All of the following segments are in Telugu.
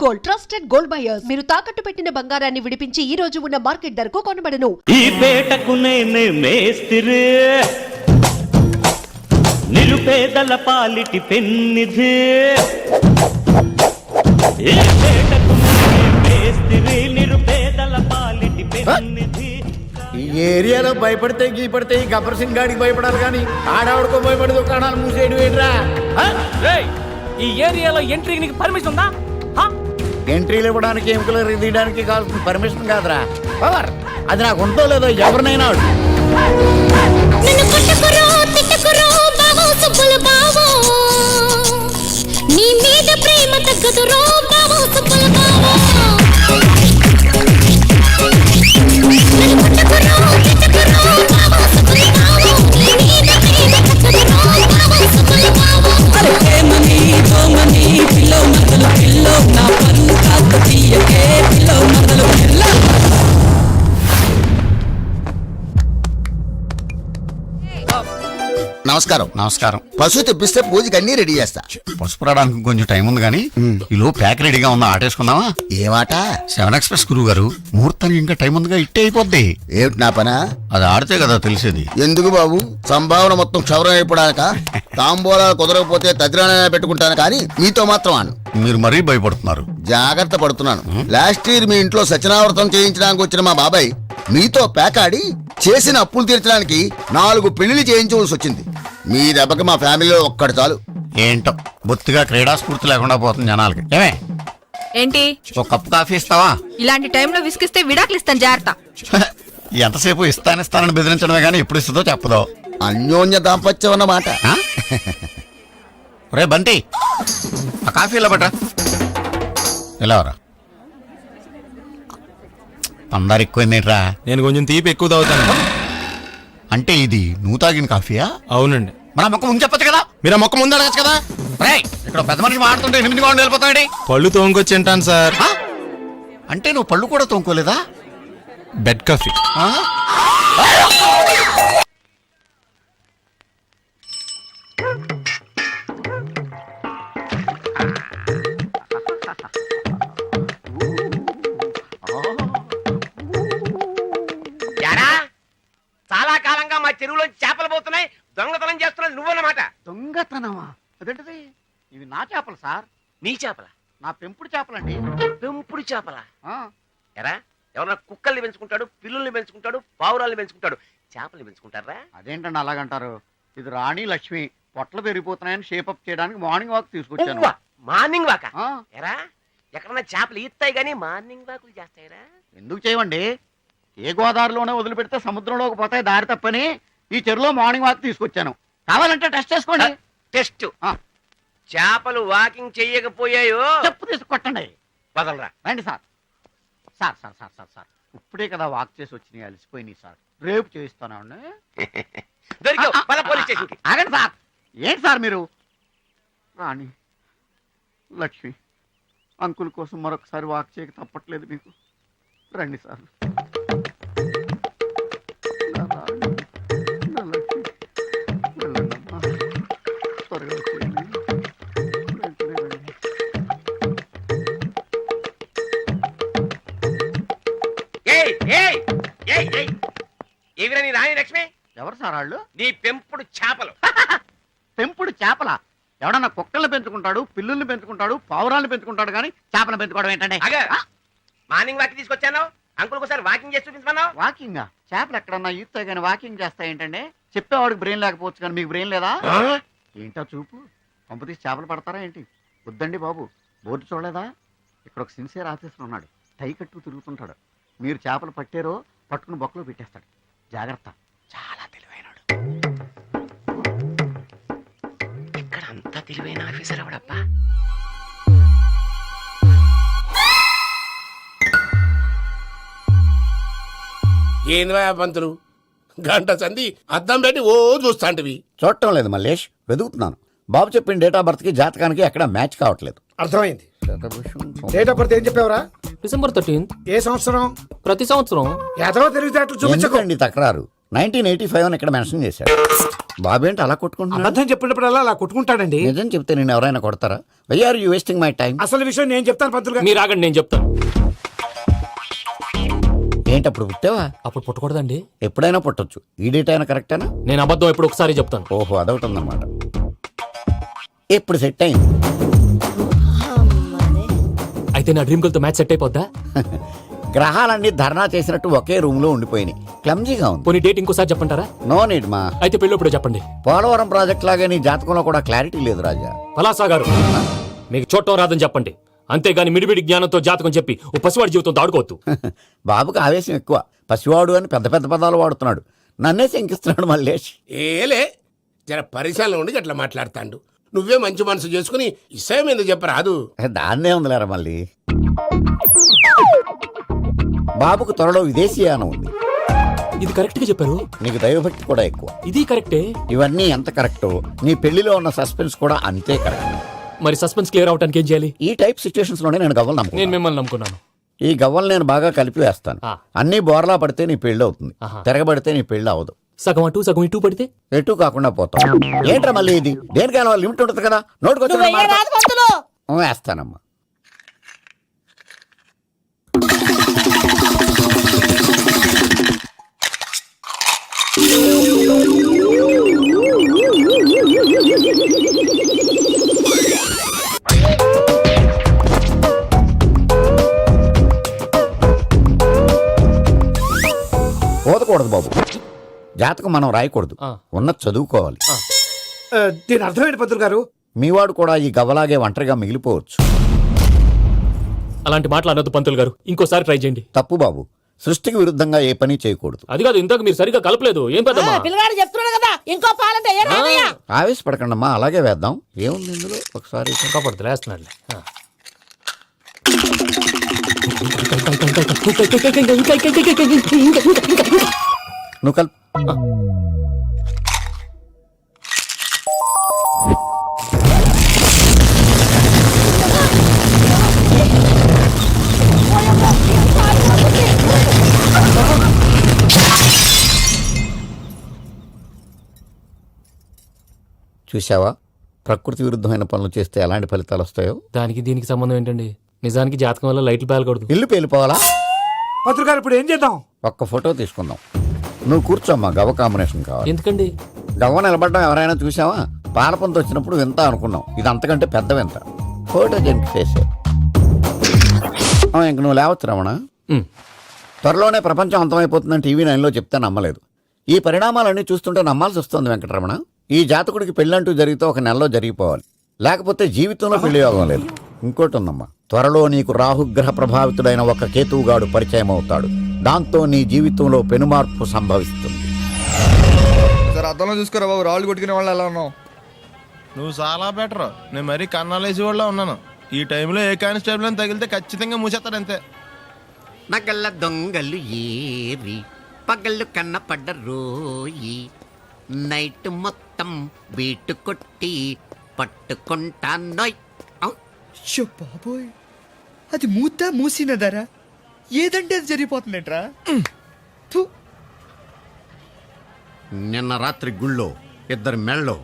Gold, trusted gold buyers. మీరు తాకట్టు పెట్టిన బంగారాన్ని విడిపించి ఈ రోజు ఉన్న మార్కెట్ ధరకు కొనబడను. ఈ పేటకు నేనే మేస్తిరి, నిరుపేదల పాలిటి పెన్నిధి. ఈ పేటకు నేనే మేస్తిరి, నిరుపేదల పాలిటి పెన్నిధి. ఈ ఏరియాలో భయపడితే గీపడితే ఈ గబ్బర్ సింగ్ గాడికి భయపడాలి కానీ ఆడవాడికో భయపడి దుకాణాలు మూసేయడం ఏంట్రా? ఈ ఏరియాలో ఎంట్రీకి నీకు పర్మిషన్ ఉందా? ఎంట్రీలు ఇవ్వడానికి ఎముకలు తీయడానికి కావాల్సిన పర్మిషన్ కాదురా, పవర్. అది నాకు ఉంటో లేదో ఎవరినైనా నీ మీద ప్రేమ తగ్గదురో బావో సుబ్బుల బావో. నమస్కారం. నమస్కారం. పశువు తెప్పిస్తే పూజకి అన్ని రెడీ చేస్తా. పసుపు రావడానికి కొంచెం టైం ఉంది కానీ ఈలో ప్యాక్ రెడీగా ఉందా, ఆటేసుకుందామా? ఏమాట? 7 ఎక్స్ప్రెస్ గురువు గారు, ముహూర్తానికి ఇంకా టైం ఉందిగా, ఇట్టే అయిపోద్ది. ఏమిటి నా పనా? అది ఆడితే కదా తెలిసేది. ఎందుకు బాబు, సంభావన మొత్తం క్షవరం అయిపోడాక తాంబూలాలు కుదరకపోతే తదిరాణైనా పెట్టుకుంటాను కానీ మీతో మాత్రం అను. మీరు మరీ భయపడుతున్నారు. జాగ్రత్త పడుతున్నాను. లాస్ట్ ఇయర్ మీ ఇంట్లో సత్యనావ్రతం చేయించడానికి వచ్చిన మా బాబాయ్ మీతో పేకాడి చేసిన అప్పులు తీర్చడానికి 4 పెళ్లిళ్ళు చేయించవలసి వచ్చింది. మీ దెబ్బకి మా ఫ్యామిలీలో ఒక్కడు చాలు. ఏంటో బొత్తిగా క్రీడా స్ఫూర్తి లేకుండా పోతుంది జనాలకి. ఏమే ఏంటి ఒక కప్పు కాఫీ ఇస్తావా? ఇలాంటి టైంలో విసిగిస్తే విడాకులు ఇస్తాను, జాగ్రత్త. ఎంతసేపు ఇస్తానని బెదిరించడమే కానీ ఎప్పుడు ఇస్తుందో చెప్పదో. అన్యోన్య దాంపత్యం అన్నమాట. రే బంటి, ఆ కాఫీ ఇలా బట్రా. ఇలా రా. అందరు ఎక్కువైందేంట్రా? నేను కొంచెం తీపి ఎక్కువ తాగుతాను. అంటే ఇది నువ్వు తాగిన కాఫీయా? అవునండి. మన మొక్క ముందు చెప్పచ్చు కదా. మీరు ఆ మొక్క ముందు అడగచ్చు కదా. ఇక్కడ పెద్ద మనిషి మాడుతుంటే 8 గంటలు వెళ్ళిపోతాడు. పళ్ళు తోముకొచ్చి తింటాను సార్. అంటే నువ్వు పళ్ళు కూడా తోముకోలేదా? Bed coffee. చాలా కాలంగా మా చెరువులో చేపలు పోతున్నాయి, దొంగతనం చేస్తున్నావు నువ్వన్నమాట. దొంగతనమా? అదేంటిది? ఇవి నా చేపలు సార్. నీ చేపల? నా పెంపుడు చేపలండి. పెంపుడు చేపల? ఎరా, ఎవరన్నా కుక్కల్ని పెంచుకుంటాడు, పిల్లుల్ని పెంచుకుంటాడు, పావురాల్ని పెంచుకుంటాడు, చేపల్ని పెంచుకుంటారా? అదేంటండి అలాగంటారు? ఇది రాణి లక్ష్మి పొట్టలు పెరిగిపోతున్నాయని షేపప్ చేయడానికి మార్నింగ్ వాక్ తీసుకొచ్చాను. మార్నింగ్ వాక? ఎరా, ఎక్కడన్నా చేపలు ఈత్తాయి గానీ మార్నింగ్ వాకులు చేస్తాయిరా? ఎందుకు చేయమండి? ఏ గోదావరిలోనే వదిలిపెడితే సముద్రంలోకి పోతాయి దారి తప్పని ఈ చెరువులో మార్నింగ్ వాక్ తీసుకొచ్చాను. కావాలంటే టెస్ట్ చేసుకోండి. టెస్ట్? చేపలు వాకింగ్ చెయ్యకపోయాయో చెప్పు తీసుకొట్టండి. వదలరా. రండి sir. Sir sir sir sir sir ఇప్పుడే కదా వాక్ చేసి వచ్చినాయి, అలసిపోయినాయి సార్. రేపు చేయిస్తానండి. ఆగండి సార్. ఏంటి సార్ మీరు? రాణి లక్ష్మి అంకుల్ కోసం మరొకసారి వాక్ చేయక తప్పట్లేదు మీకు. రండి సార్. ఏవిరా నీ రాణి లక్ష్మి? ఎవరు సార్ వాళ్ళు? నీ పెంపుడు చేపలు. పెంపుడు చేపల? ఎవడన్నా కుక్కల్ని పెంచుకుంటాడు, పిల్లుల్ని పెంచుకుంటాడు, పావురాల్ని పెంచుకుంటాడు కానీ చేపలు పెంచుకోవడం ఏంటంటే? మార్నింగ్ వాక్ తీసుకొచ్చాను, అంకుల్ ఒకసారి వాకింగ్ చేసి చూపించమన్నావు. వాకింగ్? చేపలు ఎక్కడన్నా ఈత్తాయి కానీ వాకింగ్ చేస్తాయి ఏంటంటే? చెప్పేవాడికి బ్రెయిన్ లేకపోవచ్చు కానీ మీకు బ్రెయిన్ లేదా? ఏంటో చూపు. పంపతీసి చేపలు పడతారా ఏంటి? వద్దండి బాబు, బోర్డు చూడలేదా? ఇక్కడ ఒక సిన్సియర్ ఆఫీసర్ ఉన్నాడు, టై కట్టు తిరుగుతుంటాడు. మీరు చేపలు పట్టారో పట్టుకుని బొక్కలో పెట్టేస్తాడు. జాగ్రత్త, చాలా తెలివైనడు. ఇక్కడ అంతా తెలివైన ఆఫీసర్ అవడబ్బా. ఏంది పంతులు, గంట సంధి అద్దం పెట్టి ఓ చూస్తాంటివి? చూడటం లేదు మల్లేష్, వెతుకుతున్నాను. బాబు చెప్పిన డేట్ ఆఫ్ బర్త్ కి జాతకానికి ఎక్కడ మ్యాచ్ కావట్లేదు. అర్థమైంది. డేట్ ఆఫ్ బర్త్ ఏం చెప్పావురా? December 13th. ఏ సంవత్సరం? ప్రతి సంవత్సరం. ఎదవ తెలివితేటలు చూపించకండి. తక్రారు 1985 అని ఇక్కడ మెన్షన్ చేశాడు. బాబేంటి అలా కొట్టుకుంటున్నాడు? అబద్ధం చెప్పినప్పుడల్లా అలా కొట్టుకుంటాడండి. నిజం చెప్తే నేను ఎవరైనా కొడతారా? Why are you wasting my time? అసలు విషయం నేను చెప్తాను పంతులు గారు. మీరు ఆగండి, నేను చెప్తాను. ఏంటి అప్పుడు పుట్టావా? అప్పుడు పుట్టకూడదండి. ఎప్పుడైనా పుట్టొచ్చు. ఈ డేట్ అయినా కరెక్టేనా? నేను అబద్ధం ఎప్పుడు ఒకసారి చెప్తాను. ఓహో, అదొకటి ఉందన్నమాట. ఇప్పుడు సెట్ అయింది. అయితే నా డ్రీమ్ గర్ల్ తో మ్యాచ్ సెట్ అయిపోద్దా? గ్రహాలన్నీ ధర్నా చేసినట్టు ఒకే రూమ్ లో ఉండిపోయినాయి. క్లమ్జీగా ఉంది. పోనీ డేట్ ఇంకోసారి చెప్పంటారా? నో నీడ్ మా. అయితే పెళ్ళప్పుడు చెప్పండి. పోలవరం ప్రాజెక్ట్ లాగే నీ జాతకంలో కూడా క్లారిటీ లేదు రాజా. పలాసా గారు, మీకు చూడటం రాదని చెప్పండి. అంతేగాని మిడిమిడి జ్ఞానంతో జాతకం చెప్పి ఓ పసివాడి జీవితం దాడుకోవద్దు. బాబుకి ఆవేశం ఎక్కువ. పసివాడు అని పెద్ద పెద్ద పదాలు వాడుతున్నాడు. నన్నే శంకిస్తున్నాడు మల్లేష్. ఏలే జర పరిశాలలో ఉండి అట్లా మాట్లాడతాండు. నువ్వే మంచి మనసు చేసుకుని ఇసాయం ఎందుకు చెప్పరాదు? దాన్నే ఉందిలేరా మళ్ళీ. బాబుకు త్వరలో విదేశీయానం ఉంది. ఇది కరెక్ట్ గా చెప్పారు. నీకు దైవభక్తి కూడా ఎక్కువ. ఇది కరెక్టే. ఇవన్నీ ఎంత కరెక్టో నీ పెళ్లిలో ఉన్న సస్పెన్స్ కూడా అంతే కరెక్ట్. మరి సస్పెన్స్ క్లియర్ అవడానికి ఏం చేయాలి? ఈ టైప్ సిచ్యువేషన్స్ లోనే నేను గవ్వలు నేను నమ్ముకున్నాను. మిమ్మల్ని నమ్ముకున్నాను. ఈ గవ్వలు నేను బాగా కలిపి వేస్తాను. అన్ని బోర్లా పడితే నీ పెళ్లి అవుతుంది. ఆహా. తిరగబడితే నీ పెళ్లి అవదు. సగం అటు సగం ఇటు పడితే ఎటు కాకుండా పోతాం. ఏంట్రా మళ్ళీ ఇది? దేనికైనా లిమిట్ ఉంటుంది కదా. నోటుకొచ్చి వేస్తానమ్మా. పోదకూడదు బాబు. జాతకం మనం రాయకూడదు. ఉన్నది చదువుకోవాలి. దీని అర్థమైంది పంతులు గారు. మీవాడు కూడా ఈ గవ్వలాగే ఒంటరిగా మిగిలిపోవచ్చు. అలాంటి మాటలు అనొద్దు పంతులు గారు. ఇంకోసారి ట్రై చేయండి. తప్పు బాబు. సృష్టికి విరుద్ధంగా ఏ పని చేయకూడదు. అది కాదు, ఇంతకు మీరు సరిగ్గా కలపలేదు. ఏం పెద్దమ్మా? ఆవేశపడకండమ్మా, అలాగే వేద్దాం. ఏముంది ఇందులో? ఒకసారి కాపాడుతు లేస్తున్నాడు. నువ్వు కల్. చూసావా, ప్రకృతి విరుద్ధమైన పనులు చేస్తే ఎలాంటి ఫలితాలు వస్తాయో. దానికి దీనికి సంబంధం ఏంటండి? నిజానికి జాతకం వల్ల లైట్లు పేలకూడదు. ఇల్లు పేలిపోవాలా? పంతులు గారు ఇప్పుడు ఏం చేద్దాం? ఒక్క ఫోటో తీసుకుందాం. నువ్వు కూర్చోమ్మా. గవ్వ కాంబినేషన్ కావాలి. ఎందుకండి? గవ్వ నిలబడ్డం ఎవరైనా చూసావా? పాలపంత వచ్చినప్పుడు వింత అనుకున్నాం. ఇది అంతకంటే పెద్ద వింత. ఫోటో జంక్ చేసే. ఇంక నువ్వు లేవచ్చు రమణ. త్వరలోనే ప్రపంచం అంతమైపోతుందని టీవీ 9లో చెప్తే నమ్మలేదు. ఈ పరిణామాలన్నీ చూస్తుంటే నమ్మాల్సి వస్తుంది వెంకటరమణ. ఈ జాతకుడికి పెళ్ళంటూ జరిగితే ఒక నెలలో జరిగిపోవాలి. లేకపోతే జీవితంలో పెళ్లి యోగం లేదు. ఇంకోటి ఉందమ్మా, త్వరలో నీకు రాహుగ్రహ ప్రభావితుడైన ఒక కేతువుగాడు పరిచయం అవుతాడు. దాంతో నీ జీవితంలో పెనుమార్పు సంభవిస్తుంది. సార్ అద్దంలో చూసుకోరా బాబు, రాళ్ళు కొట్టుకునే వాళ్ళు ఎలా ఉన్నావు? నువ్వు చాలా బెటర్. నేను మరీ కన్నాలేసి వాళ్ళ ఉన్నాను. ఈ టైంలో ఏ కానిస్టేబుల్ అని తగిలితే ఖచ్చితంగా మూసేస్తాడు అంతే. నగల్ల దొంగలు ఏరి పగళ్ళు కన్న పడ్డ రోయి, నైట్ మొత్తం బీటు కొట్టి పట్టుకుంటానోయ్. బాబోయ్, అది మూసినదరా? ఏదంటే అది జరిగిపోతుందేంట్రా? నిన్న రాత్రి గుళ్ళో ఇద్దరు మెళ్ళో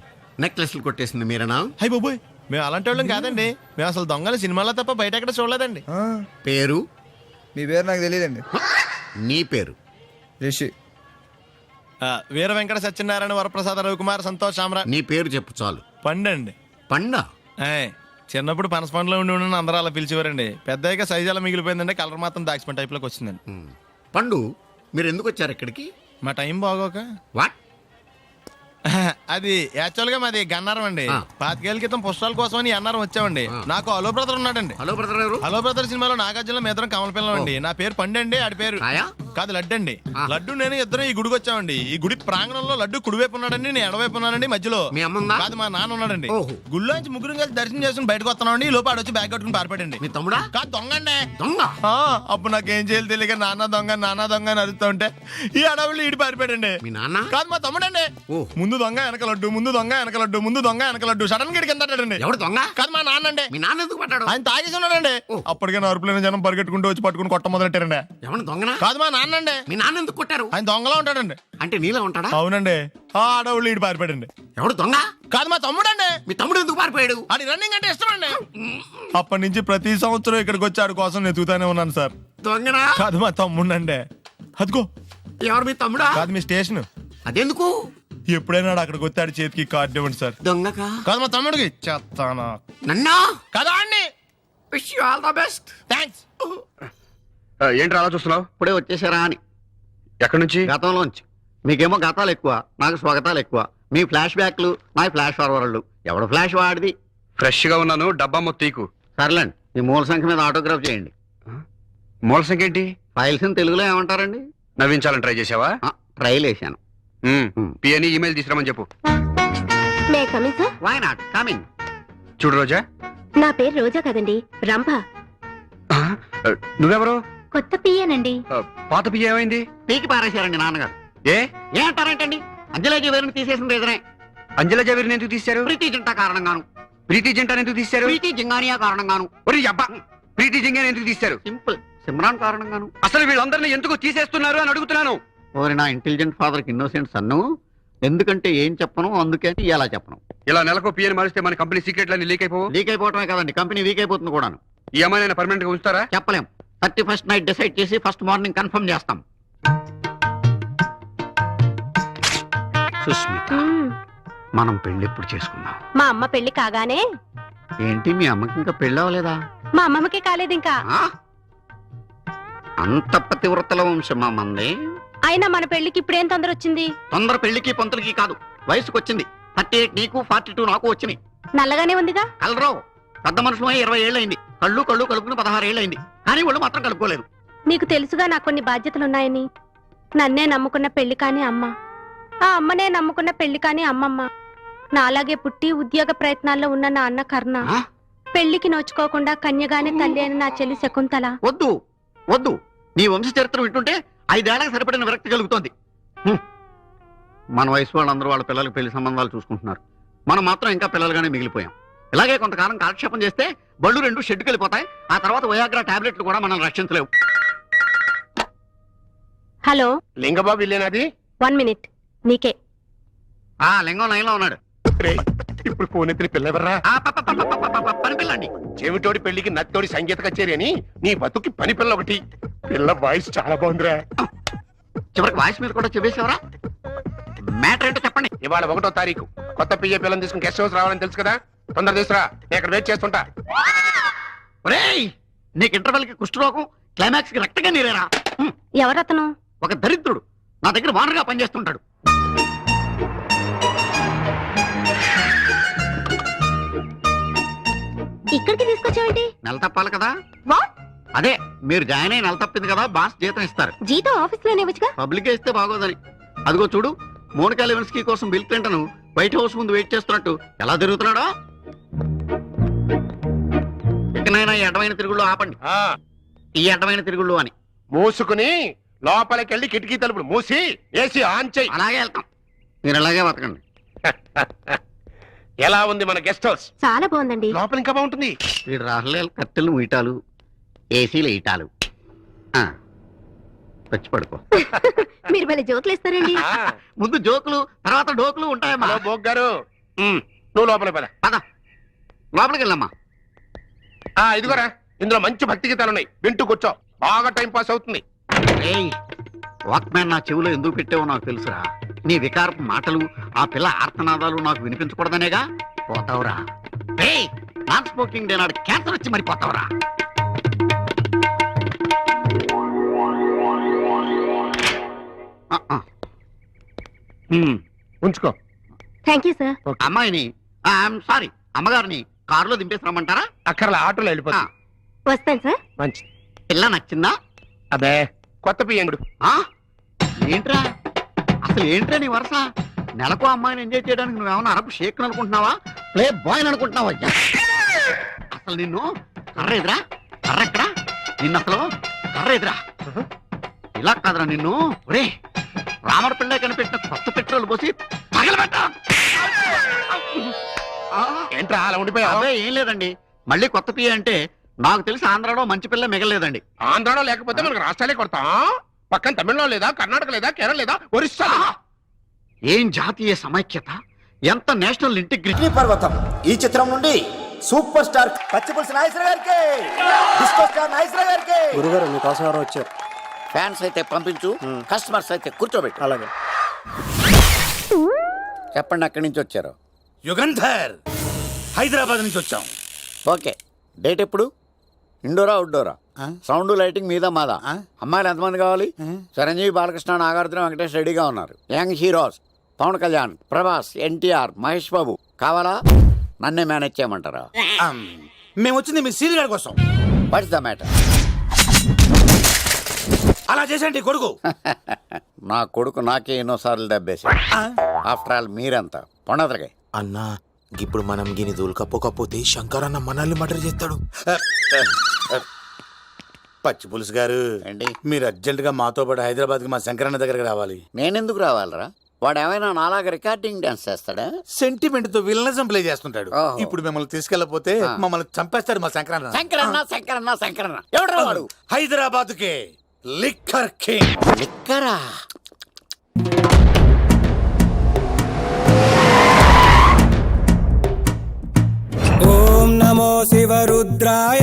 నెక్లెస్లు కొట్టేసింది మీరేనా? హై బాబోయ్, మేము అలాంటి వాళ్ళం కాదండి. మేము అసలు దొంగలు సినిమాలో తప్ప బయట ఎక్కడ చూడలేదండి. పేరు? మీ పేరు నాకు తెలియదండి. నీ పేరు? రిషి. వీర వెంకట సత్యనారాయణ వరప్రసాద రవికుమార్ సంతోష్ సామ్రా. నీ పేరు చెప్పు చాలు. పండండి. పండా? చిన్నప్పుడు పనస పండులో ఉండి అందరూ అలా పిలిచేవారండి. పెద్దగా సైజ్ అలా మిగిలిపోయిందండి. కలర్ మాత్రం దాక్సిపెన్ టైప్ లోకి వచ్చిందండి. పండు, మీరు ఎందుకు వచ్చారు ఇక్కడికి? మా టైం బాగోక. వాట్? అది యాక్చువల్ గా మాది గన్నారం అండి. 25 ఏళ్ల క్రితం పుష్పాల కోసం అని అన్నారం వచ్చామండి. నాకు హలో బ్రదర్ ఉన్నాడండి. హలో బ్రదర్ ఎవరు? హలో బ్రదర్ సినిమాలో నాగార్జున మేదరం కమల పిల్లం అండి. నా పేరు పండండి, ఆడి పేరు కాదు లడ్డు అండి. లడ్డు నేను ఇద్దరు ఈ గుడికి వచ్చామండి. ఈ గుడి ప్రాంగణంలో లడ్డు కుడివైపు ఉన్నాడండి, నేను ఎడవైపు ఉన్నానండి. మధ్యలో కాదు మా నాన్న ఉన్నాడండి. గుళ్ళో నుంచి ముగ్గురు కలిసి దర్శనం చేసుకుని బయటకు వస్తున్నామండి. ఈ లోపు ఆడొచ్చి బ్యాగ్ కట్టుకుని పారిపడండి. మీ తమ్ముడా? కాదు దొంగండి. దొంగ? అప్పుడు నాకేం చేయాలి తెలియక నాన్న దొంగ అని అరుస్తూ ఉంటే ఈ అడవులు ఈడి పారిపోయాడండి. మీ నాన్న? కాదు మా తమ్ముడండి. ముందు దొంగ వెనక లడ్డు, ముందు దొంగ వెనక లడ్డు, ముందు దొంగ వెనక లడ్డు. సడన్ గా కింద పడ్డాడండి. ఎవరు దొంగ? కాదు మా నాన్న అండి. మీ నాన్న ఎందుకు పడ్డాడు? ఆయన తాగేసి ఉన్నాడండి. అప్పటికే అరుపులైన జనం పరిగెట్టుకుంటూ వచ్చి పట్టుకుని కొట్ట మొదలెట్టారండి. ఎవరు దొంగనా? కాదు మా నాన్న. నాన్న అండి. మీ నాన్న ఎందుకు కొట్టారు? ఆయన దొంగలా ఉంటాడండి. అంటే నీలా ఉంటాడా? అవునండి. ఆడవాళ్ళు ఈడు పారిపోయాడండి. ఎవడు దొంగ? కాదు మా తమ్ముడండి. మీ తమ్ముడు ఎందుకు పారిపోయాడు? అది రన్నింగ్ అంటే ఇష్టం అండి. అప్పటి నుంచి ప్రతి సంవత్సరం ఇక్కడికి వచ్చి ఆడి కోసం వెతుకుతానే ఉన్నాను సార్. దొంగనా? కాదు మా తమ్ముడండి. అదిగో. ఎవరు మీ తమ్ముడా? కాదు మీ స్టేషన్. అదెందుకు? ఎప్పుడైనా అక్కడికి వచ్చి ఆడి చేతికి కార్డు ఇవ్వండి సార్. దొంగకా? కాదు మా తమ్ముడికి చెత్తానా. నన్నా? కదా అండి. Wish you all the best. Thanks. ఏంటి అలా చూస్తున్నావు? ఇప్పుడే వచ్చేసారా అని. ఎక్కడి నుంచి? గతంలోంచి. మీకేమో గతాలు ఎక్కువ, నాకు స్వాగతాలు ఎక్కువ. మీ ఫ్లాష్ బ్యాక్లు, నా ఫ్లాష్ ఫార్వర్డ్లు. ఎవడు ఫ్లాష్ వాడిది? ఫ్రెష్ గా ఉన్నాను. డబ్బా మొత్తీకు. సర్లేండి, ఈ మూల సంఖ్య మీద ఆటోగ్రాఫ్ చేయండి. మూల సంఖ్య ఏంటి? ఫైల్స్ తెలుగులో ఏమంటారండి? నవ్వించాలని ట్రై చేసావా? ట్రైల్ వేసాను. పిఎని ఈమెయిల్ తీసుకురామని చెప్పు. May coming sir? Why not coming. చూడు రోజా. నా పేరు రోజా కదండి, రంభ. నువ్వెవరు? కొత్త పియ్యనండి. పాత పియ్య ఏమైంది? పీకి పారేశారండి నాన్నగారు. ఏ ఏమంటారేంటండి? అంజలేజీ వేరుని తీసేసింది ఎదురే. అంజలా జవేరిని ఎందుకు తీశారు? ప్రీతి జింటా కారణంగాను. ప్రీతి జంటని ఎందుకు తీశారు? ప్రీతి జింగానియా కారణంగాను. ఒరే అబ్బా, ప్రీతి జింగాని ఎందుకు తీశారు? సింపుల్, సిమ్రాన్ కారణంగాను. అసలు వీళ్ళందరినీ ఎందుకు తీసేస్తున్నారు అని అడుగుతున్నాను. ఓరి నా ఇంటెలిజెంట్ ఫాదర్ కి ఇన్నోసెంట్ సన్ను. ఎందుకంటే ఏం చెప్పను, అందుకే ఎలా చెప్పను. ఇలా నెలకు పిఎని మారిస్తే మన కంపెనీ సీక్రెట్లన్నీ లీక్ అయిపోవు. లీక్ అయిపోవటమే కదండి, కంపెనీ వీక్ అయిపోతుంది కూడాను. ఈ అమ్మాయిని పర్మనెంట్ గా ఉంచుతారా? చెప్పలేం. 31st నైట్ డిసైడ్ చేసి ఫస్ట్ మార్నింగ్ కన్ఫర్మ్ చేస్తాం. సుస్మిత, మనం పెళ్లి ఎప్పుడు చేసుకుందాం? మా అమ్మ పెళ్లి కాగానే. ఏంటి మీ అమ్మకి ఇంకా పెళ్లి అవ్వలేదా? మా అమ్మమ్మకి కాలేదు ఇంకా. అంత పతివ్రతల వంశమా మంది? అయినా మన పెళ్లికి ఇప్పుడేం తొందర వచ్చింది? తొందర పెళ్లికి పంతులకి కాదు, వయసుకు వచ్చింది. 38 నీకు, 42 నాకు వచ్చినాయి. నల్లగానే ఉందిగా. కలరావు. పెద్ద మనుషులు 20 ఏళ్ళైంది. కళ్ళు కలుపుకుని 16 ఏళ్ళైంది. కానీ వాళ్ళు మాత్రం కలుపుకోలేదు. నీకు తెలుసుగా నాకు కొన్ని బాధ్యతలున్నాయని. నన్నే నమ్ముకున్న పెళ్లి కాని అమ్మ, ఆ అమ్మనే నమ్ముకున్న పెళ్లి కాని అమ్మమ్మ, నాలాగే పుట్టి ఉద్యోగ ప్రయత్నాల్లో ఉన్న నా అన్న కర్ణ, పెళ్లికి నోచుకోకుండా కన్యగానే తల్లి అయిన నా చెల్లి శకుంతల. వద్దు వద్దు, నీ వంశ చరిత్ర వింటుంటే 5 ఏళ్లకు సరిపడిన విరక్తి కలుగుతోంది. మన వయసు వాళ్ళందరూ వాళ్ళ పిల్లలకి పెళ్లి సంబంధాలు చూసుకుంటున్నారు. మనం మాత్రం ఇంకా పిల్లలుగానే మిగిలిపోయాం. ఇలాగే కొంతకాలం కాలక్షేపం చేస్తే బళ్ళు 2 షెడ్డుకి వెళ్ళిపోతాయి. ఆ తర్వాత వయాగ్రా టాబ్లెట్లు కూడా మనల్ని రక్షించలేవు. హలో లింగబాబు ఇల్లేనాది? 1 మినిట్, నీకే. లింగం లైన్లో ఉన్నాడు. ఇప్పుడు ఫోన్ ఎత్తిన పిల్లెవర్రా? పని పిల్లండి. చెవిటోడి పెళ్లికి నత్తోడి సంగీత కచేరీ అని నీ బతుకి పని పిల్ల ఒకటి. పిల్ల వాయిస్ చాలా బాగుందిరా. చివరికి వాయిస్ మీద కూడా చెప్పేసేవరా? మ్యాటర్ ఏంటో చెప్పండి. ఇవాళ 1వ తారీఖు. కొత్త పియ్య పిల్లని తీసుకుని గెస్ట్ హౌస్ రావాలని తెలుసు కదా. తొందర తీసురా, నేను ఇక్కడ వెయిట్ చేస్తుంటా. ఒరేయ్, నీకు ఇంటర్వెల్ కి కుష్ఠరోగం, క్లైమాక్స్ కి రక్తగా నీరేరా. ఎవరతను? ఒక దరిద్రుడు నా దగ్గర వానరుగా పనిచేస్తుంటాడు. ఇక్కడికి తీసుకొచ్చావేంటి? నెల తప్పాలి కదా. వాట్? అదే, మీరు జాయిన్ అయి నెల తప్పింది కదా, బాస్ జీతం ఇస్తారు. జీతం ఆఫీస్ లోనే ఇవ్వచ్చుగా. పబ్లిక్ ఇస్తే బాగోదని. అదిగో చూడు, మోనికా లెవిన్స్కీ కోసం బిల్ క్లింటన్ వైట్ హౌస్ ముందు వెయిట్ చేస్తున్నట్టు ఎలా తిరుగుతున్నాడో. ఇకనైనా ఈ అడ్డమైన తిరుగుళ్ళు ఆపండి. ఈ అడ్డమైన తిరుగుళ్ళు అని మూసుకుని లోపలికి వెళ్ళి కిటికీ తలుపులు మూసి ఏసీ ఆన్ చేయి. అలాగే వెళ్తాం. మీరు అలాగే బతకండి. ఎలా ఉంది మన గెస్ట్ హౌస్? చాలా బాగుందండి. లోపల ఇంకా బాగుంటుంది. వీడు రాహుల్ కట్టెలు ముయిటాలు, ఏసీలు ఇటాలు. వచ్చి పడుకో. మీరు భలే జోకులు ఇస్తారండి. ముందు జోకులు, తర్వాత డోకులు ఉంటాయమ్మా. హలో బోగ్ గారు, నువ్వు లోపలికి పద. పద, లోపలికి వెళ్ళమ్మా. ఇదిగోరా, ఇందులో మంచి భక్తి గీతాలు ఉన్నాయి, వింటూ కూర్చో. బాగా టైం పాస్ అవుతుంది. వాక్మ్యాన్ నా చెవిలో ఎందుకు పెట్టావో నాకు తెలుసురా. నీ వికారపు మాటలు, ఆ పిల్ల ఆర్తనాదాలు నాకు వినిపించకూడదనేగా. పోతావురా. నాన్ స్మోకింగ్ డే నాడు క్యాన్సర్ వచ్చి మరి పోతావురా. ఉంచుకో. Thank you sir. అమ్మాయిని, సారీ అమ్మగారిని కారులో దింపేసి రమ్మంటారా? అక్కర్లా, ఆటోలో వెళ్ళిపోతా. వస్తాను సార్. మంచి పిల్ల నచ్చిందా? అదే, కొత్త పియ్యంగుడు. ఏంట్రా అసలు, ఏంట్రా నీ వరుస? నెలకు అమ్మాయిని ఎంజాయ్ చేయడానికి నువ్వేమన్నా అరబ్ షేక్ అనుకుంటున్నావా, ప్లే బాయ్ అనుకుంటున్నావా? అసలు నిన్ను కర్ర ఎదురా, కర్ర ఎక్కడా? నిన్ను అసలు కర్ర ఎదురా. ఇలా కాదురా నిన్ను. ఒరే, రామర్ పిల్ల కనిపెట్టిన కొత్త పెట్రోల్ పోసి తగలబెట్టా. ఏంట్రా అలా ఉండిపోయావు? అదే ఏం లేదండి, మళ్ళీ కొత్త పియ్య అంటే నాకు తెలిసి ఆంధ్రాలో మంచి పిల్ల మిగలేదండి. ఆంధ్రాలో లేకపోతే మనకు రాష్ట్రాలే కొడతాం. పక్కన తమిళనాడు లేదా, కర్ణాటక లేదా, కేరళ లేదా, ఒరిస్సా లేదా? ఏం జాతీయ సమైక్యత, ఎంత నేషనల్ ఇంటిగ్రిటీ. పర్వతం ఈ చిత్రం నుండి సూపర్ స్టార్ పచ్చిపులుసు నాగేశ్వర గారికి, డిస్కో స్టార్ నాగేశ్వర గారికి. గురుగారు మీకోసం ఎవరు వచ్చారు? ఫ్యాన్స్ అయితే పంపించు, కస్టమర్స్ అయితే కూర్చోబెట్టు. అలాగే. చెప్పండి ఎక్కడి నుంచి వచ్చారు? యుగంధర్, హైదరాబాద్ నుంచి వచ్చాం. ఓకే, డేట్ ఎప్పుడు? ఇండోరా అవుట్డోరా? సౌండ్ లైటింగ్ మీద మాదా? అమ్మాయిలు ఎంతమంది కావాలి? చిరంజీవి, బాలకృష్ణ, నాగార్జున, వెంకటేష్ రెడీగా ఉన్నారు. యంగ్ హీరోస్ పవన్ కళ్యాణ్, ప్రభాస్, ఎన్టీఆర్, మహేష్ బాబు కావాలా? నన్నే మేనేజ్ చేయమంటారా? మేము వచ్చింది మీ సీరియల్ కోసం. What's the matter? అలా చేసేయండి కొడుకు. నా కొడుకు నాకే ఎన్నోసార్లు దెబ్బేసి. ఆఫ్టర్ ఆల్ మీరంతా పొండదరగా. అన్నా ఇప్పుడు మనం గిని దూలకపోతే శంకర్ అన్న మనల్ని మర్డర్ చేస్తాడు. పచ్చి పులుసు గారు, ఏంటి? మీరు అర్జెంట్ గా మాతో పాటు హైదరాబాద్ కి మా శంకరన్న దగ్గరికి రావాలి. నేనెందుకు రావాలరా? వాడు ఏమైనా నాలాగా రికార్డింగ్ డాన్స్ చేస్తాడా? సెంటిమెంట్ తో విలనిజం ప్లే చేస్తుంటాడు. ఓహో. ఇప్పుడు మిమ్మల్ని తీసుకెళ్లపోతే మమ్మల్ని చంపేస్తాడు మా శంకరన్న. శంకరన్న శంకరన్న శంకరన్న ఎవడు వాడు? హైదరాబాద్ కే లిక్కర్ కింగ్. లిక్కరా? ఓం నమో శివరుద్రాయ,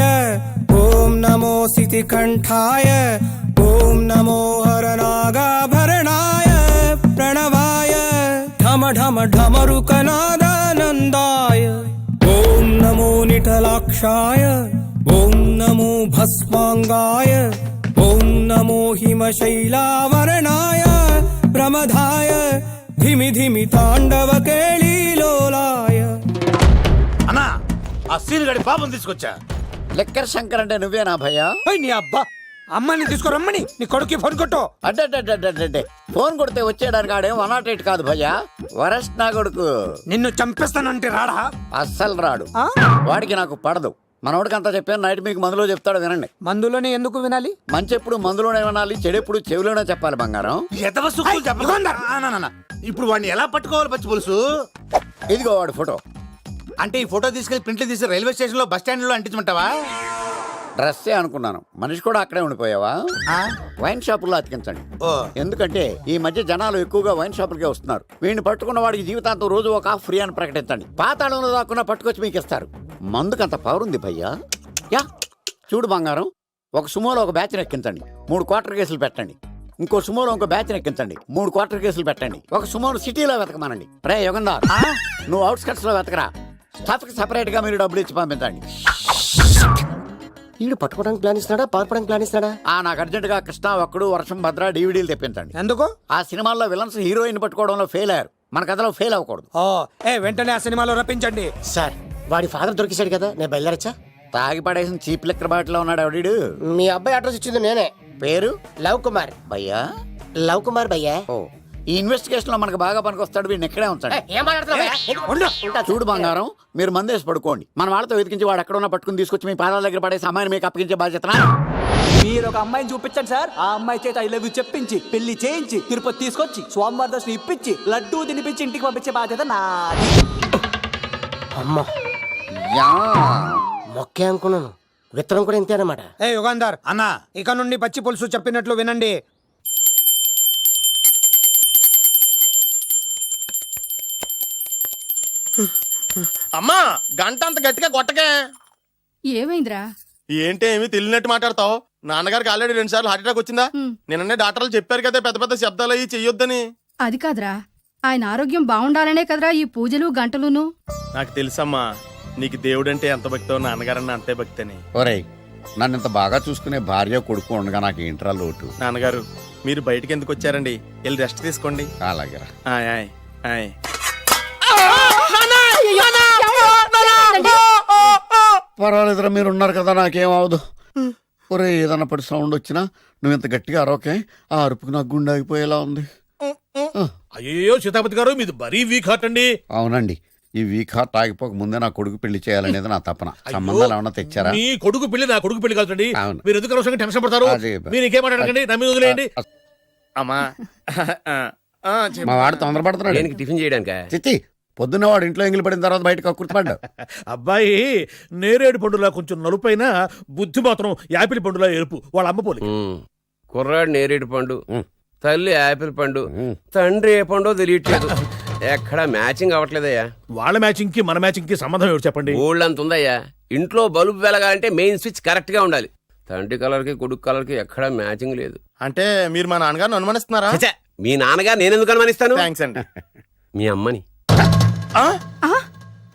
ఓం నమో సితికంఠాయ, ఓం నమో హరనాగాభరణాయ ప్రణవాయ, ఢమ ఢమ ఢమరుకనాదానందాయ, ఓం నమో నిటలాక్షాయ, ఓం నమో భస్మాంగాయ, ఓం నమో హిమశైలావరణాయ ప్రమదాయ, ధిమి ధిమి తాండవ కేళీలోలాయ. అన్నా, ఆ సీన్ గడి పాపం తీసుకొచ్చా. లిక్కర్ శంకర్ అంటే నువ్వేనా భయ్యా? నీ అబ్బా, అమ్మాయిని తీసుకురమ్మని నీ కొడుకు ఫోన్ కొట్టు. అడ్డే ఫోన్ కొడితే వచ్చేయడానికి ఆడేం 108 కాదు భయ్యా, వరస్ట్ నా కొడుకు. నిన్ను చంపేస్తానంటే రాడా? అస్సలు రాడు. వాడికి నాకు పడదు. మనోడికి అంతా చెప్పాను, నైట్ మీకు మందులో చెప్తాడు వినండి. మందులోనే ఎందుకు వినాలి? మంచి ఎప్పుడు మందులోనే వినాలి, చెడు ఎప్పుడు చెవిలోనే చెప్పాలి బంగారం. ఎదవ సుక్కులు చెప్పకుండా. ఇప్పుడు వాడిని ఎలా పట్టుకోవాలి పచ్చి పులుసు? ఇదిగో వాడు ఫోటో. అంటే ఈ ఫోటో తీసుకెళ్లి ప్రింట్లు తీసి రైల్వే స్టేషన్ లో, బస్ స్టాండ్ లో అంటించమంటావా? డ్రెస్సే అనుకున్నాను, మనిషి కూడా అక్కడే ఉండిపోయావా? వైన్ షాపుల్లో అతికించండి. ఎందుకంటే ఈ మధ్య జనాలు ఎక్కువగా వైన్ షాపులకే వస్తున్నారు. వీడిని పట్టుకున్న వాడికి జీవితాంతం రోజు ఒక ఆఫ్ ఫ్రీ అని ప్రకటించండి. పాతాళంలో దాక్కున్నా పట్టుకొచ్చి మీకు ఇస్తారు. మందుకంత పవర్ ఉంది భయ్యా. యా చూడు బంగారం, ఒక సుమోలో ఒక బ్యాచ్ ఎక్కించండి, 3 క్వార్టర్ కేసులు పెట్టండి. ఇంకో సుమోలో ఇంకో బ్యాచ్ ఎక్కించండి, 3 క్వార్టర్ కేసులు పెట్టండి. ఒక సుమోను సిటీలో వెతకమానండి. రే యుగంధర్, నువ్వు అవుట్స్కట్స్ లో వెతకరా. స్టాఫ్ కి సెపరేట్ గా మీరు డబ్బులు ఇచ్చి పంపించండి. వీడు పట్టుకోవడానికి ప్లాన్ ఇస్తున్నాడా, పారిపోవడానికి ప్లాన్ ఇస్తున్నాడా? నాకు అర్జెంట్ గా కృష్ణ, ఒక్కడు, వర్షం, భద్ర డివిడీలు తెప్పించండి. ఎందుకు? ఆ సినిమాల్లో విలన్స్ హీరోయిన్ పట్టుకోవడంలో ఫెయిల్ అయ్యారు, మన కథలో ఫెయిల్ అవ్వకూడదు. వెంటనే ఆ సినిమాలో రప్పించండి. సార్ వాడి ఫాదర్ దొరికేశాడు కదా, నేను బయలుదేరచ్చా? తాగి పడేసిన చీప్ లిక్కర్ బాటిలో ఉన్నాడు ఎవడీడు? మీ అబ్బాయి అడ్రస్ ఇచ్చింది నేనే. పేరు? లవ్ కుమార్. భయ్యా? లవ్ కుమార్ భయ్యా. ఓ, ఈ ఇన్వెస్టిగేషన్ లో మనకు బాగా పనికొస్తాడు, వీడిని ఎక్కడే ఉంచండి. చూడు బంగారం, మీరు మందేసి పడుకోండి. మన వాళ్ళతో వెతికించి వాడు ఎక్కడ ఉన్నా పట్టుకుని తీసుకొచ్చి మీ పాదాల దగ్గర పడేసి అమ్మాయిని మీకు అప్పగించే బాధ్యత. మీరు ఒక అమ్మాయిని చూపించండి సార్. ఆ అమ్మాయి చేత ఐ లవ్ యూ చెప్పించి పెళ్లి చేయించి తిరుపతి తీసుకొచ్చి స్వామివారి దర్శనం ఇప్పించి లడ్డూ తినిపించి ఇంటికి పంపించే బాధ్యత నాది. అమ్మా మొక్కే అనుకున్నాను, విత్తనం కూడా ఇంతే అన్నమాట. యుగంధర్ అన్నా, ఇక నుండి పచ్చి పులుసు చెప్పినట్లు వినండి. అమ్మా, గంట అంత గట్టిగా కొట్టకే. ఏమైందిరా? ఏంటి ఏమి తెలియనట్టు మాట్లాడతావు? నాన్నగారికి ఆల్రెడీ 2 సార్లు హార్ట్ అటాక్ వచ్చిందా? నిన్ననే డాక్టర్లు చెప్పారు కదా పెద్ద పెద్ద శబ్దాలు అయ్యి చెయ్యొద్దని. అది కాదురా, ఆయన ఆరోగ్యం బాగుండాలనే కదరా ఈ పూజలు గంటలును. నాకు తెలుసమ్మా, నీకు దేవుడంటే ఎంత భక్తో నాన్నగారన్న అంతే భక్తి అని. ఒరేయ్, నన్ను ఇంత బాగా చూసుకునే భార్య కొడుకు ఉండగా నాకు ఏంట్రా లోటు? నాన్నగారు, మీరు బయటికి ఎందుకు వచ్చారండి? వెళ్ళి రెస్ట్ తీసుకోండి. అలాగే. పర్వాలేదురా, మీరు ఉన్నారు కదా, నాకేం అవదు. ఒరే, ఏదన్నా పడి సౌండ్ వచ్చినా నువ్వు ఇంత గట్టిగా అరవకే, ఆ అరుపుకు నాకు గుండె ఆగిపోయేలా ఉంది. అయ్యో సీతాపతి గారు, మీది మరీ వీక్ హార్ట్ అండి. అవునండి, ఈ వీక్ హార్ట్ ఆగిపోక ముందే నా కొడుకు పెళ్లి చేయాలనేది నా తపన. సంబంధాలు ఏమన్నా తెచ్చారా? మీ కొడుకు పెళ్లి నా కొడుకు పెళ్లి కాదండి. మీరు ఎందుకు అవసరంగా టెన్షన్ పడతారు? మీరు ఇంకేమాటండి, నా మీద వదిలేయండి. అమ్మా, మా వాడు తొందరపడుతున్నాడు టిఫిన్ చేయడానికి. చిత్తి, పొద్దున్న వాడు ఇంట్లో ఎంగిలి పడిన తర్వాత బయటకు కుర్తుపడ్డాడు. అబ్బాయి నేరేడు పండులా కొంచెం నలుపైన, బుద్ధి మాత్రం యాపిల్ పండులా ఎరుపు. వాళ్ళ అమ్మ పోలి. కుర్రాడు నేరేడు పండు, తల్లి యాపిల్ పండు, తండ్రి ఏ పండో తెలియట్లేదు. ఎక్కడ మ్యాచింగ్ అవ్వట్లేదయ్యా. వాళ్ళ మ్యాచింగ్ కి మన మ్యాచింగ్ కి సంబంధం ఏమిటి చెప్పండి. ఊళ్ళంత ఉందయ్యా. ఇంట్లో బల్బు వెలగాలంటే మెయిన్ స్విచ్ కరెక్ట్ గా ఉండాలి. తండ్రి కలర్ కి కొడుకు కలర్ కి ఎక్కడా మ్యాచింగ్ లేదు. అంటే మీరు మా నాన్నగారిని అనుమానిస్తున్నారా? ఛే, మీ నాన్నగారు నేనెందుకు అనుమానిస్తాను? థ్యాంక్స్ అండి. మీ అమ్మని.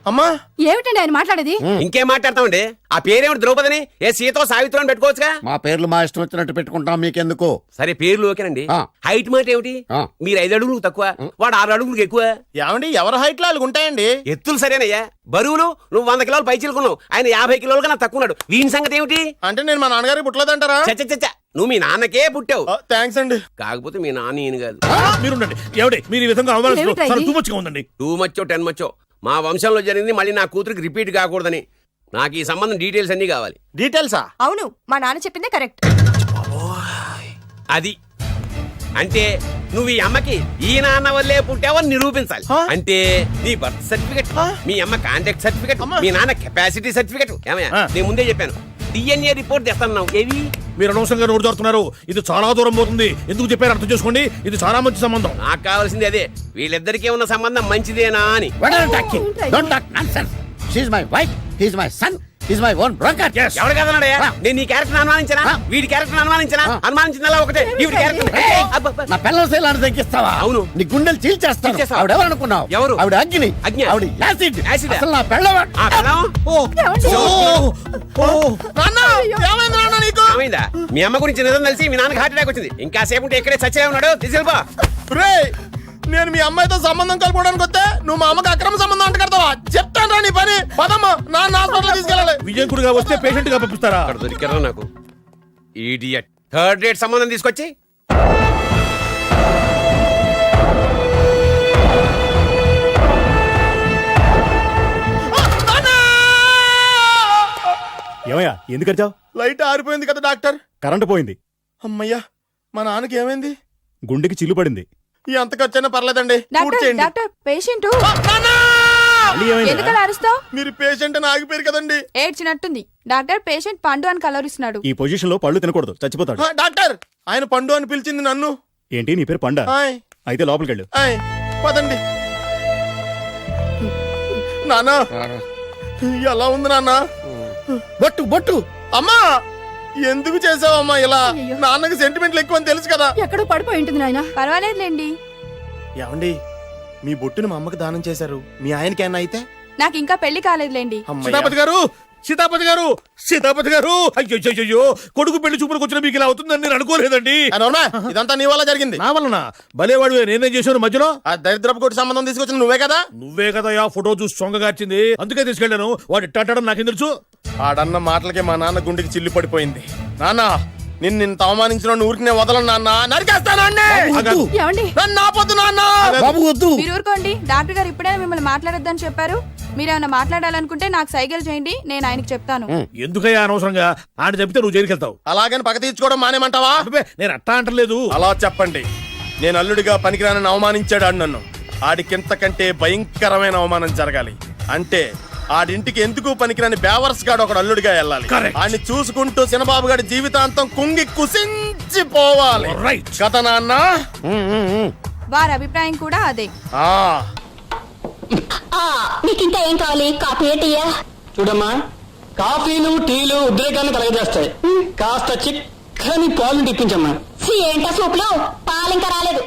అమ్మా ఏమిటండి ఆయన మాట్లాడేది? ఇంకేం మాట్లాడతామండి? ఆ పేరేమిటి ద్రౌపదిని? ఏ సీతో సావిత్రం పెట్టుకోవచ్చుగా. మా పేర్లు మా ఇష్టం వచ్చినట్టు పెట్టుకుంటాం, మీకెందుకు? సరే పేర్లు ఓకేనండి. హైట్ మాట ఏమిటి? మీరు 5 అడుగులు తక్కువ, వాడు 6 అడుగులకు ఎక్కువ. ఏమండి ఎవరి హైట్ లో వాళ్ళకి ఉంటాయండి. ఎత్తులు సరేనయ్యా. బరువులు నువ్వు 100 కిలోలు పై చిలుకున్నావు, ఆయన 50 కిలోలు కన్నా తక్కువ ఉన్నాడు. వీని సంగతి ఏమిటి? అంటే నేను మా నాన్నగారికి పుట్టలేదంటారా? చచ్చ నువ్వు మీ నాన్నకే పుట్టావు. థ్యాంక్స్ అండి. కాకపోతే మీ నాన్న ఈయన కాదు. మీరుండండి. ఏమిటి మీరు ఈ విధంగా అవమానిస్తున్నారు? టూ మచ్గా ఉందండి. 2 మచ్చో 10 మచ్చో మా వంశంలో జరిగింది మళ్ళీ నా కూతురికి రిపీట్ కాకూడదని నాకు ఈ సంబంధం డీటెయిల్స్ అన్ని కావాలి. డీటెయిల్సా? అవును, మా నాన్న చెప్పిందే కరెక్ట్. అది అంటే నువ్వు ఈ అమ్మకి ఈ నాన్న వల్లే పుట్టావని నిరూపించాలి. అంటే నీ బర్త్ సర్టిఫికెట్, మీ అమ్మ కాంటాక్ట్ సర్టిఫికెట్, మీ నాన్న కెపాసిటీ సర్టిఫికెట్. ఏమయ్యా, నేను ముందే చెప్పాను DNA రిపోర్ట్ తెస్తాను. ఏవి మీరు అనవసరంగా నోరు జారుతున్నారు. ఇది చాలా దూరం పోతుంది. ఎందుకు చెప్పారు అర్థం చేసుకోండి. ఇది చాలా మంచి సంబంధం. నాకు కావాల్సింది అదే, వీళ్ళిద్దరికీ ఉన్న సంబంధం మంచిదేనా అని. ఎవరు కదన్నాడయ్యా? నేను నీ క్యారెక్టర్ అనుమానించనా? వీడి క్యారెక్టర్ అనుమానించనా? అనుమానించిందలా ఒకటే. వీడి క్యారెక్టర్ నా పిల్లల శైలాన్ని తగ్గిస్తావా? అవును. నీ గుండెలు చీల్చేస్తాను. చీల్చేస్తావా? ఆవిడ ఎవరు అనుకున్నావు? ఎవరు? ఆవిడ అగ్ని. అగ్ని? ఆవిడ యాసిడ్. యాసిడ్? అసలు నా పిల్లవ. ఆ పిల్లం? ఏమైందా? మీ అమ్మ గురించి నిజం తెలిసి మీ నాన్నకి హార్ట్ అటాక్ వచ్చింది. ఇంకా సేపు ఉంటే ఎక్కడే చచ్చే ఉన్నాడు. తీసుకెళ్ళిపో. నేను మీ అమ్మాయితో సంబంధం కలుపుకోవడానికి వస్తే నువ్వు మా అమ్మకి అక్రమ సంబంధం అంట కడతావా? చెప్తాను రా నీ పని. పదమ్మా, నాన్న హాస్పిటల్ తీసుకెళ్ళాలి. విజయకుడిగా వస్తే పేషెంట్ గా పంపిస్తారా? అక్కడ దొరికారా నాకు ఈడియట్. 3rd రేట్ సంబంధం తీసుకొచ్చి ఏమయ్యా ఎందుకు వచ్చావు? లైట్ ఆరిపోయింది కదా డాక్టర్. కరెంటు పోయింది. అమ్మయ్యా, మా నాన్నకి ఏమైంది? గుండెకి చిల్లు పడింది. ఎంత ఖర్చైనా పర్లేదండి. డాక్టర్ పేషెంట్ ఎందుకలా అరుస్తావు? మీరు పేషెంట్ అని ఆగిపోయారు కదండి. ఏడ్చినట్టుంది. డాక్టర్ పేషెంట్ పండు అని కలరిస్తున్నాడు. ఈ పొజిషన్ లో పళ్ళు తినకూడదు, చచ్చిపోతాడు. డాక్టర్, ఆయన పండు అని పిలిచింది నన్ను. ఏంటి నీ పేరు పండా? అయితే లోపలికి వెళ్ళు. పదండి. నాన్నా ఎలా ఉంది నాన్న? బొట్టు బొట్టు. అమ్మా ఎందుకు చేసావమ్మా ఇలా? నాన్నకి సెంటిమెంట్లు ఎక్కువ అని తెలుసు కదా. ఎక్కడో పడిపోయి ఉంటుంది నాయన. పర్వాలేదులేండి. ఏమండి, మీ బొట్టును మా అమ్మకి దానం చేశారు. మీ ఆయనకేనా అయితే? నాకు ఇంకా పెళ్లి కాలేదులేండి. సీతాపతి గారు, సీతాపతి గారు, సీతాపతి గారు, అయ్యో కొడుకు పెళ్లి చూపులకు వచ్చిన మీకు ఇలా అవుతుందని నేను అనుకోలేదండి. ఇదంతా నీ వల్ల జరిగింది. నా వలన? భలేవాడు, నేనేం చేశాను మధ్యలో? ఆ దరిద్రపు కొట్టి సంబంధం తీసుకొచ్చిన నువ్వే కదా. నువ్వే కదా ఆ ఫోటో చూసి సొంగగార్చింది. అందుకే తీసుకెళ్ళాను. వాడు ఇట్టాడడం నాకేం తెలుసు? ఆడన్న మాటలకే మా నాన్న గుండెకి చిల్లు పడిపోయింది. నాన్న, నిన్ను అవమానించిన ఊరికి నేను వదలను నాన్న. నరికేస్తానండి. మీరు ఊరుకోండి. డాక్టర్ గారు ఇప్పుడే మిమ్మల్ని మాట్లాడొద్దని చెప్పారు. మీరేమైనా మాట్లాడాలనుకుంటే నాకు సైగలు చేయండి, నేను ఆయనకి చెప్తాను. ఎందుకయ్యా అనవసరంగా? ఆయన చెప్తే నువ్వు జైలుకి వెళ్తావు. అలాగని పక్క తీర్చుకోవడం మానేమంటావా? నేను అట్టా అంటలేదు. అలా చెప్పండి. నేను అల్లుడిగా పనికిరానని అవమానించాడు ఆడు నన్ను. ఆడికింతకంటే భయంకరమైన అవమానం జరగాలి. అంటే ఆడింటికి ఎందుకు పనికిరాని బేవర్స్ గాడు ఒకడు అల్లుడిగా వెళ్ళాలి. ఆడిని చూసుకుంటూ చిన్నబాబు గారి జీవితాంతం కుంగి కుసించిపోవాలి కదా నాన్న? వారి అభిప్రాయం కూడా అదే. నీకింకా ఏం కావాలి? కాఫీ టీయా? చూడమ్మా, కాఫీలు టీలు ఉద్రేకాన్ని కలగజేస్తాయి. కాస్త చిక్కని పాలు తెప్పించమ్మా. ఏంటా సూపులు? పాలు ఇంకా రాలేదు.